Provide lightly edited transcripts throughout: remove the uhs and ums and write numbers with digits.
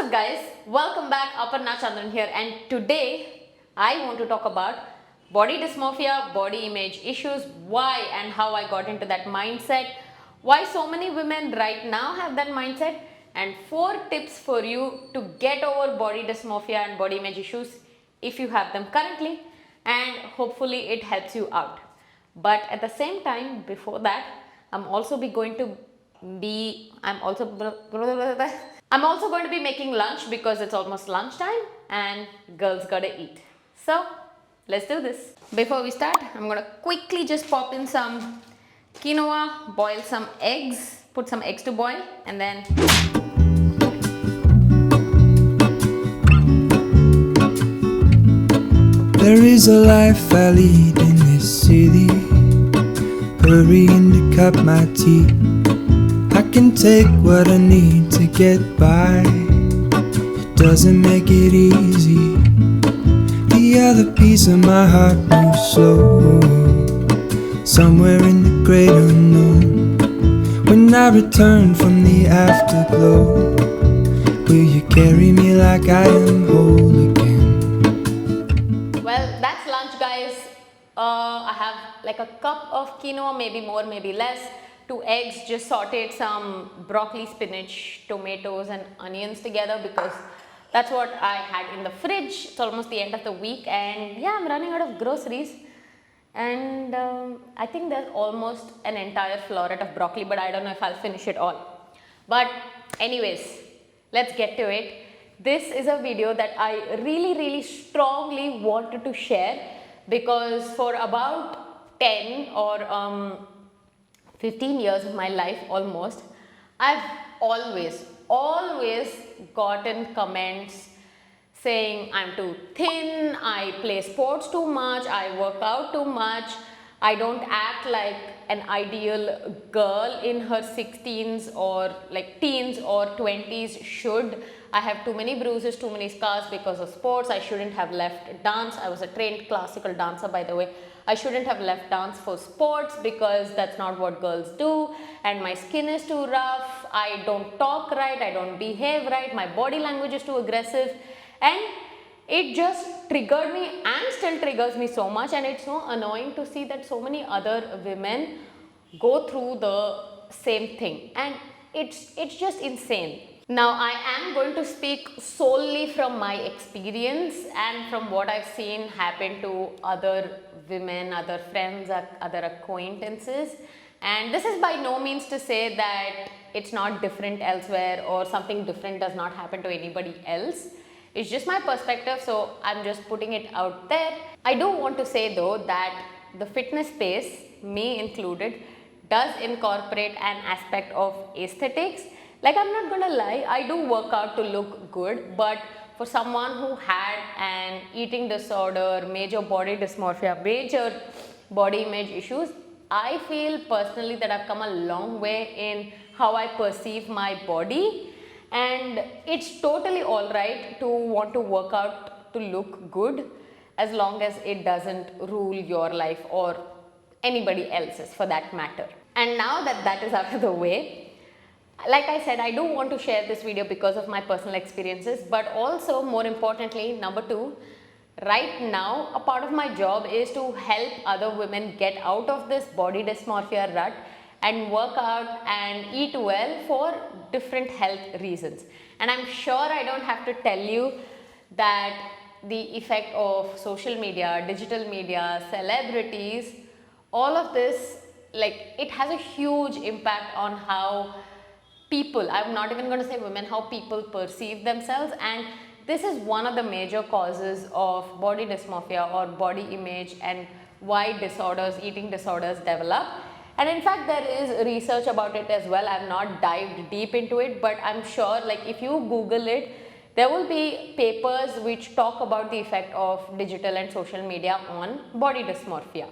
up guys, welcome back. Aparna Chandran here, and today I want to talk about body dysmorphia, body image issues, why and how I got into that mindset, why so many women right now have that mindset, and 4 tips for you to get over body dysmorphia and body image issues if you have them currently, and hopefully it helps you out. But at the same time, before that, I'm also going to be making lunch because it's almost lunchtime and girls gotta eat. So let's do this. Before we start, I'm gonna quickly just pop in some quinoa, boil some eggs, put some eggs to boil, and then there is a life I lead in this city, hurrying to cut my teeth. I can take what I need to get by. It doesn't make it easy. The other piece of my heart moves slow, somewhere in the great unknown. When I return from the afterglow, will you carry me like I am whole again? well, that's lunch guys. I have like a cup of quinoa, maybe more, maybe less, 2 eggs, just sauteed some broccoli, spinach, tomatoes and onions together because that's what I had in the fridge. It's almost the end of the week and yeah, I'm running out of groceries, and I think there's almost an entire floret of broccoli, but I don't know if I'll finish it all. But anyways, let's get to it. This is a video that I really strongly wanted to share because for about 10 or 15 years of my life almost, I've always gotten comments saying I'm too thin, I play sports too much, I work out too much, I don't act like an ideal girl in her 16s or like teens or 20s should. I have too many bruises, too many scars because of sports. I shouldn't have left dance. I was a trained classical dancer, by the way. I shouldn't have left dance for sports because that's not what girls do, and my skin is too rough, I don't talk right, I don't behave right, my body language is too aggressive, and it just triggered me and still triggers me so much, and it's so annoying to see that so many other women go through the same thing, and it's just insane. Now I am going to speak solely from my experience and from what I've seen happen to other women, other friends, other acquaintances, and this is by no means to say that it's not different elsewhere or something different does not happen to anybody else. It's just my perspective, so I'm just putting it out there. I do want to say though that the fitness space, me included, does incorporate an aspect of aesthetics. Like, I'm not gonna lie, I do work out to look good, but for someone who had an eating disorder, major body dysmorphia, major body image issues, I feel personally that I've come a long way in how I perceive my body, and it's totally alright to want to work out to look good as long as it doesn't rule your life or anybody else's for that matter. And now that that is out of the way, like I said, I do want to share this video because of my personal experiences, but also more importantly, number 2, right now a part of my job is to help other women get out of this body dysmorphia rut and work out and eat well for different health reasons. And I'm sure I don't have to tell you that the effect of social media, digital media, celebrities, all of this, like, it has a huge impact on how people, I'm not even going to say women, how people perceive themselves, and this is one of the major causes of body dysmorphia or body image and why disorders, eating disorders develop. And in fact, there is research about it as well. I've not dived deep into it, but I'm sure, like, if you Google it, there will be papers which talk about the effect of digital and social media on body dysmorphia.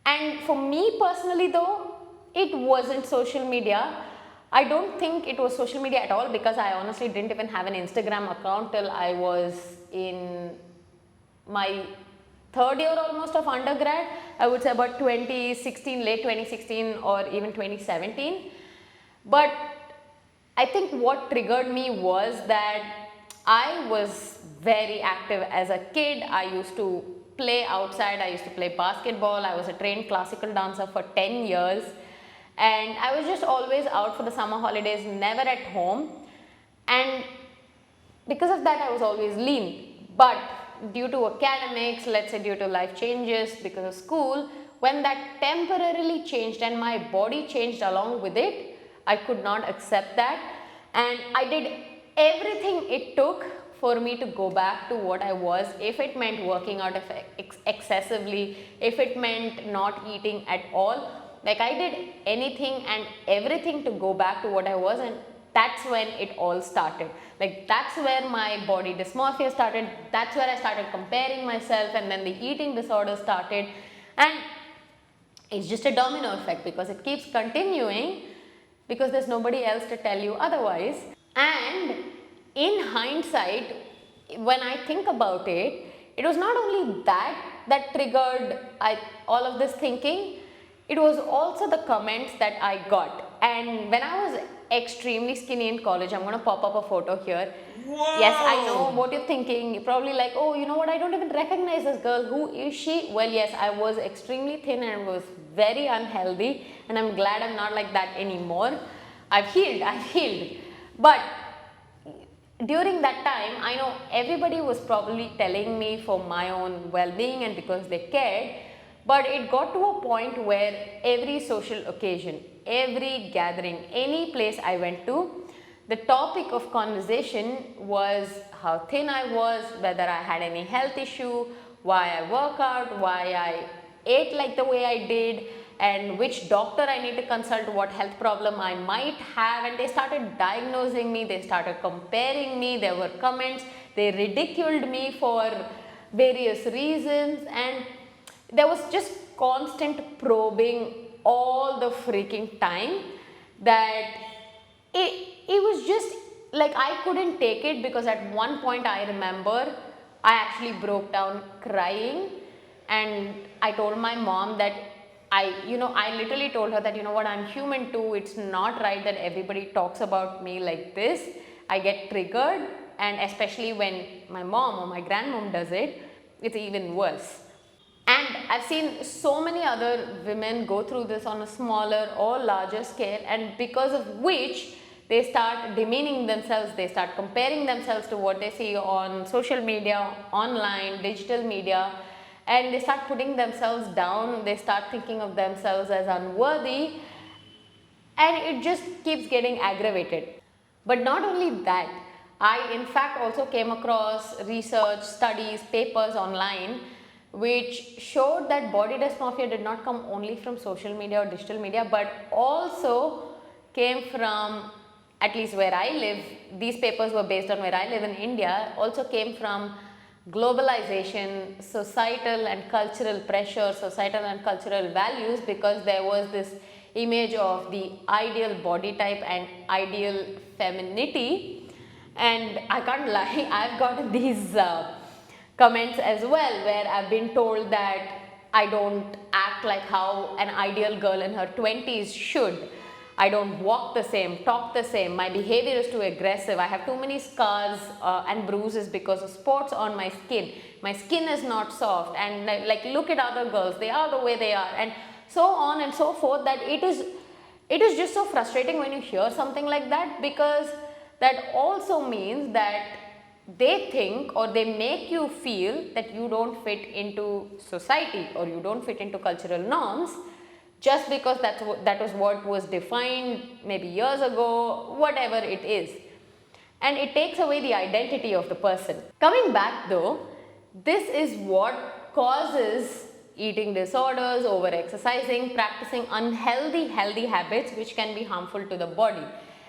And for me personally though, it wasn't social media. I don't think it was social media at all because I honestly didn't even have an Instagram account till I was in my 3rd year almost of undergrad. I would say about 2016, late 2016 or even 2017. But I think what triggered me was that I was very active as a kid. I used to play outside, I used to play basketball, I was a trained classical dancer for 10 years, and I was just always out for the summer holidays, never at home. And because of that, I was always lean. But due to academics, let's say due to life changes, because of school, when that temporarily changed and my body changed along with it, I could not accept that. And I did everything it took for me to go back to what I was. If it meant working out excessively, if it meant not eating at all, like I did anything and everything to go back to what I was, and that's when it all started. Like that's where my body dysmorphia started, that's where I started comparing myself, and then the eating disorder started. And it's just a domino effect because it keeps continuing because there's nobody else to tell you otherwise. And in hindsight, when I think about it, it was not only that triggered all of this thinking, it was also the comments that I got. And when I was extremely skinny in college, I'm going to pop up a photo here. Whoa. Yes, I know what you're thinking. You're probably like, oh, you know what, I don't even recognize this girl. Who is she? Well, yes, I was extremely thin and was very unhealthy, and I'm glad I'm not like that anymore. I've healed. But during that time, I know everybody was probably telling me for my own well-being and because they cared, but it got to a point where every social occasion, every gathering, any place I went to, the topic of conversation was how thin I was, whether I had any health issue, why I work out, why I ate like the way I did, and which doctor I need to consult, what health problem I might have. And they started diagnosing me, they started comparing me, there were comments, they ridiculed me for various reasons, and there was just constant probing all the freaking time that it was just like I couldn't take it, because at one point I remember I actually broke down crying, and I told my mom that I literally told her that, you know what, I'm human too. It's not right that everybody talks about me like this. I get triggered, and especially when my mom or my grandmom does it, it's even worse. And I've seen so many other women go through this on a smaller or larger scale, and because of which they start demeaning themselves, they start comparing themselves to what they see on social media, online, digital media, and they start putting themselves down, they start thinking of themselves as unworthy, and it just keeps getting aggravated. But not only that, I in fact also came across research, studies, papers online which showed that body dysmorphia did not come only from social media or digital media, but also came from, at least where I live, these papers were based on where I live in India, also came from globalization, societal and cultural pressure, societal and cultural values, because there was this image of the ideal body type and ideal femininity. And I can't lie, I've gotten these comments as well, where I've been told that I don't act like how an ideal girl in her 20s should. I don't walk the same, talk the same, my behavior is too aggressive, I have too many scars and bruises because of sports on my skin is not soft, and like look at other girls, they are the way they are, and so on and so forth. That it is just so frustrating when you hear something like that, because that also means that they think or they make you feel that you don't fit into society or you don't fit into cultural norms, just because that was what was defined maybe years ago, whatever it is. And it takes away the identity of the person. Coming back though, this is what causes eating disorders, over-exercising, practicing unhealthy habits which can be harmful to the body.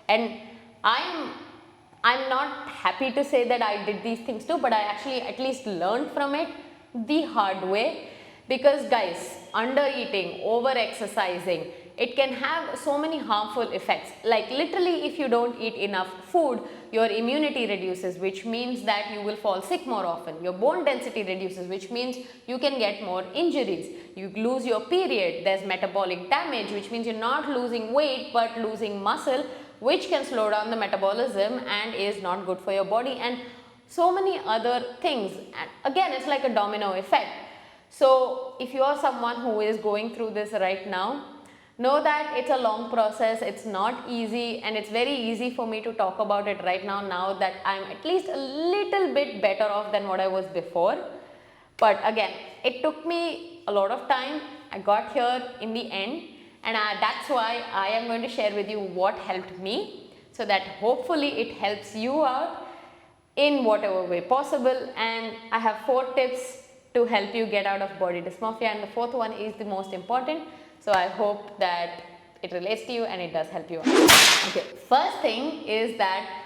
And I'm not happy to say that I did these things too, but I actually at least learned from it the hard way. Because guys, under eating, over exercising, it can have so many harmful effects. Like literally, if you don't eat enough food, your immunity reduces, which means that you will fall sick more often. Your bone density reduces, which means you can get more injuries. You lose your period, there's metabolic damage, which means you're not losing weight but losing muscle, which can slow down the metabolism and is not good for your body, and so many other things. And again, it's like a domino effect. So if you are someone who is going through this right now, know that it's a long process, it's not easy, and it's very easy for me to talk about it right now that I'm at least a little bit better off than what I was before. But again, it took me a lot of time. I got here in the end, and that's why I am going to share with you what helped me, so that hopefully it helps you out in whatever way possible. And I have 4 tips to help you get out of body dysmorphia, and the 4th one is the most important. So I hope that it relates to you and it does help you out. Okay, first thing is that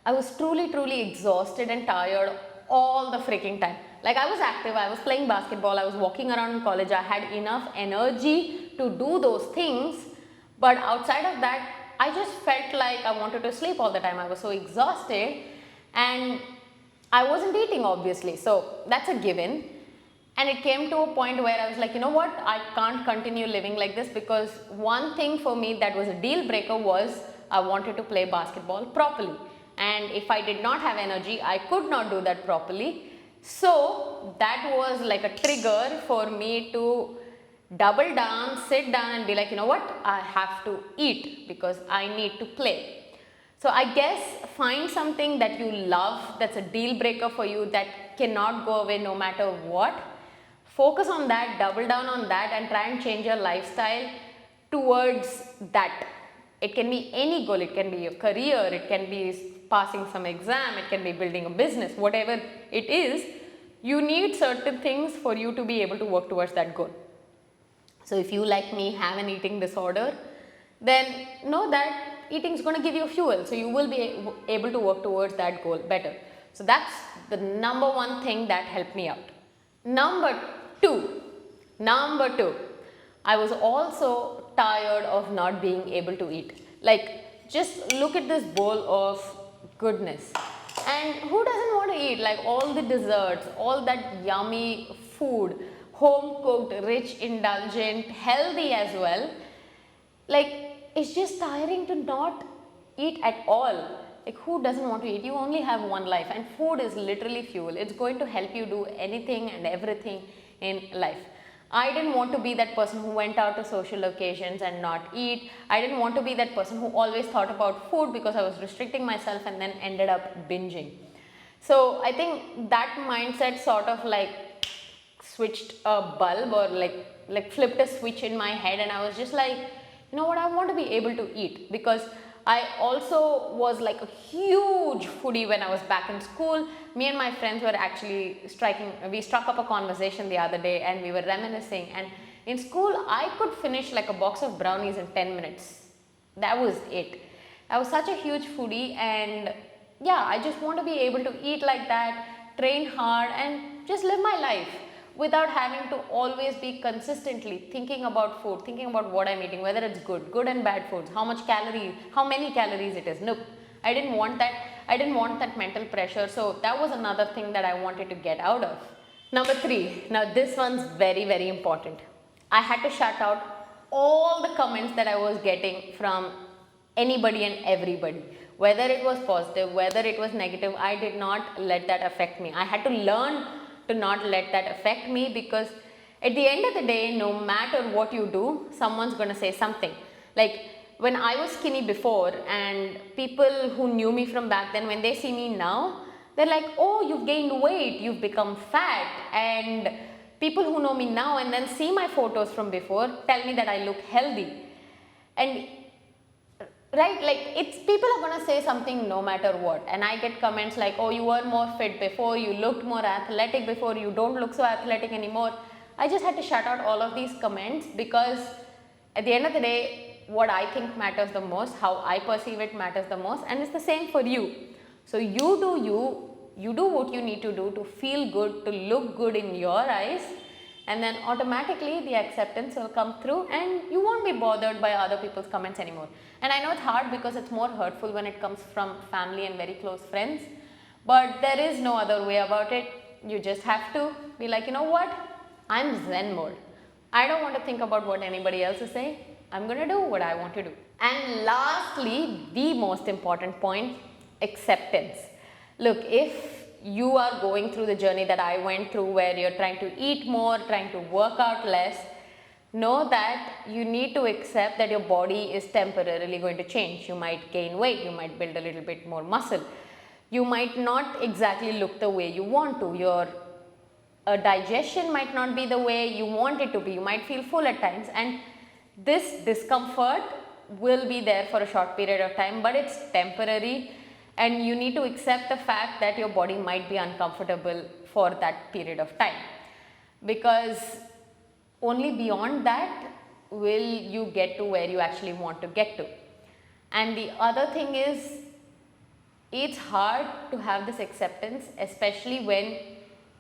I was truly exhausted and tired all the freaking time. Like, I was active, I was playing basketball, I was walking around in college, I had enough energy to do those things, but outside of that, I just felt like I wanted to sleep all the time. I was so exhausted and I wasn't eating, obviously, so that's a given. And it came to a point where I was like, you know what, I can't continue living like this, because one thing for me that was a deal breaker was I wanted to play basketball properly. And if I did not have energy, I could not do that properly. So that was like a trigger for me to double down, sit down and be like, you know what, I have to eat because I need to play. So I guess find something that you love, that's a deal breaker for you, that cannot go away no matter what. Focus on that, double down on that, and try and change your lifestyle towards that. It can be any goal, it can be your career, it can be passing some exam, it can be building a business, whatever it is, you need certain things for you to be able to work towards that goal. So if you, like me, have an eating disorder, then know that eating is going to give you fuel, so you will be able to work towards that goal better. So that's the number one thing that helped me out. Number two, I was also tired of not being able to eat. Like, just look at this bowl of goodness, and who doesn't want to eat? Like, all the desserts, all that yummy food, home cooked, rich, indulgent, healthy as well. Like, it's just tiring to not eat at all. Like, who doesn't want to eat? You only have one life, and food is literally fuel. It's going to help you do anything and everything in life. I didn't want to be that person who went out to social occasions and not eat. I didn't want to be that person who always thought about food because I was restricting myself and then ended up binging. So I think that mindset sort of like switched a bulb, or like flipped a switch in my head, and I was just like, you know what, I want to be able to eat, because I also was like a huge foodie when I was back in school. Me and my friends were actually we struck up a conversation the other day, and we were reminiscing, and in school I could finish like a box of brownies in 10 minutes. That was it. I was such a huge foodie, and yeah, I just want to be able to eat like that, train hard, and just live my life without having to always be consistently thinking about food, thinking about what I'm eating, whether it's good and bad foods, how many calories it is. Nope, I didn't want that. I didn't want that mental pressure. So that was another thing that I wanted to get out of. Number 3, now this one's very important. I had to shut out all the comments that I was getting from anybody and everybody. Whether it was positive, whether it was negative, I did not let that affect me. I had to learn to not let that affect me, because at the end of the day, no matter what you do, someone's going to say something. Like, when I was skinny before, and people who knew me from back then, when they see me now, they're like, oh, you've gained weight, you've become fat. And people who know me now and then see my photos from before tell me that I look healthy. And right, like, it's people are going to say something no matter what, and I get comments like, oh, you were more fit before, you looked more athletic before, you don't look so athletic anymore. I just had to shut out all of these comments, because at the end of the day, what I think matters the most, how I perceive it matters the most, and it's the same for you. So you do what you need to do to feel good, to look good in your eyes, and then automatically the acceptance will come through, and you won't be bothered by other people's comments anymore. And I know it's hard, because it's more hurtful when it comes from family and very close friends, but there is no other way about it. You just have to be like, you know what, I'm Zen mode. I don't want to think about what anybody else is saying. I'm gonna do what I want to do. And lastly, the most important point, acceptance. Look, if you are going through the journey that I went through where you're trying to eat more, trying to work out less, know that you need to accept that your body is temporarily going to change. You might gain weight, you might build a little bit more muscle. You might not exactly look the way you want to. Your digestion might not be the way you want it to be. You might feel full at times, and this discomfort will be there for a short period of time, but it's temporary, and you need to accept the fact that your body might be uncomfortable for that period of time, because only beyond that will you get to where you actually want to get to. And the other thing is, it's hard to have this acceptance, especially when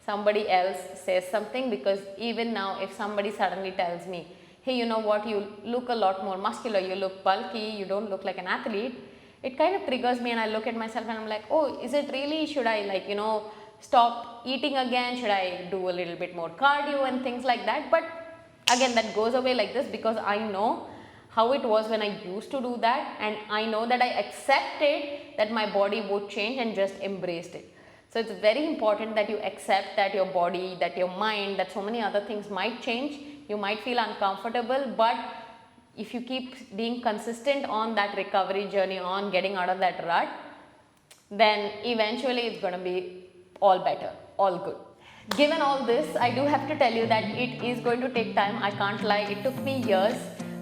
somebody else says something, because even now if somebody suddenly tells me, hey, you know what, you look a lot more muscular, you look bulky, you don't look like an athlete, it kind of triggers me, and I look at myself and I'm like, oh, is it really? Should I stop eating again? Should I do a little bit more cardio and things like that? But again, that goes away like this, because I know how it was when I used to do that, and I know that I accepted that my body would change and just embraced it. So it's very important that you accept that your body, that your mind, that so many other things might change. You might feel uncomfortable, but if you keep being consistent on that recovery journey, on getting out of that rut, then eventually it's going to be all better, all good. Given all this, I do have to tell you that it is going to take time. I can't lie, it took me years.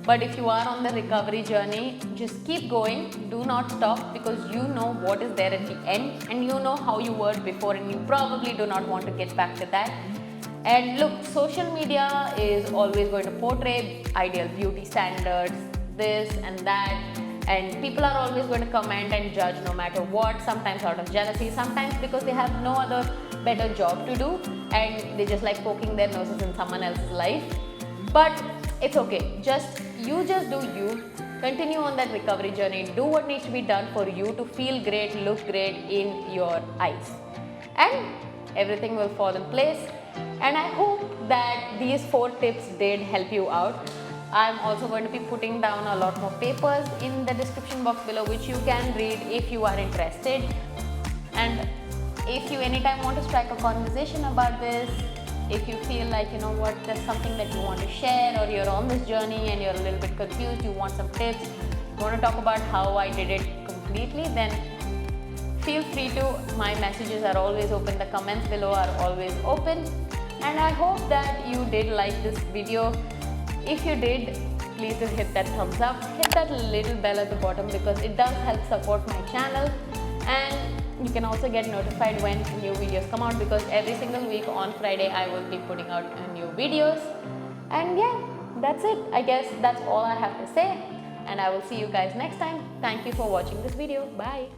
But if you are on the recovery journey, just keep going, do not stop, because you know what is there at the end, and you know how you were before, and you probably do not want to get back to that. And look, social media is always going to portray ideal beauty standards, this and that, and people are always going to comment and judge no matter what, sometimes out of jealousy, sometimes because they have no other better job to do and they just like poking their noses in someone else's life. But it's okay, you just do you, continue on that recovery journey, do what needs to be done for you to feel great, look great in your eyes, and everything will fall in place. And I hope that these 4 tips did help you out. I'm also going to be putting down a lot more papers in the description box below, which you can read if you are interested. And if you anytime want to strike a conversation about this, if you feel like, you know what, there's something that you want to share, or you're on this journey and you're a little bit confused, you want some tips, you want to talk about how I did it completely, then feel free to. My messages are always open, the comments below are always open. And I hope that you did like this video. If you did, please do hit that thumbs up, hit that little bell at the bottom, because it does help support my channel. And you can also get notified when new videos come out, because every single week on Friday I will be putting out new videos. And yeah, that's it. I guess that's all I have to say, and I will see you guys next time. Thank you for watching this video. Bye.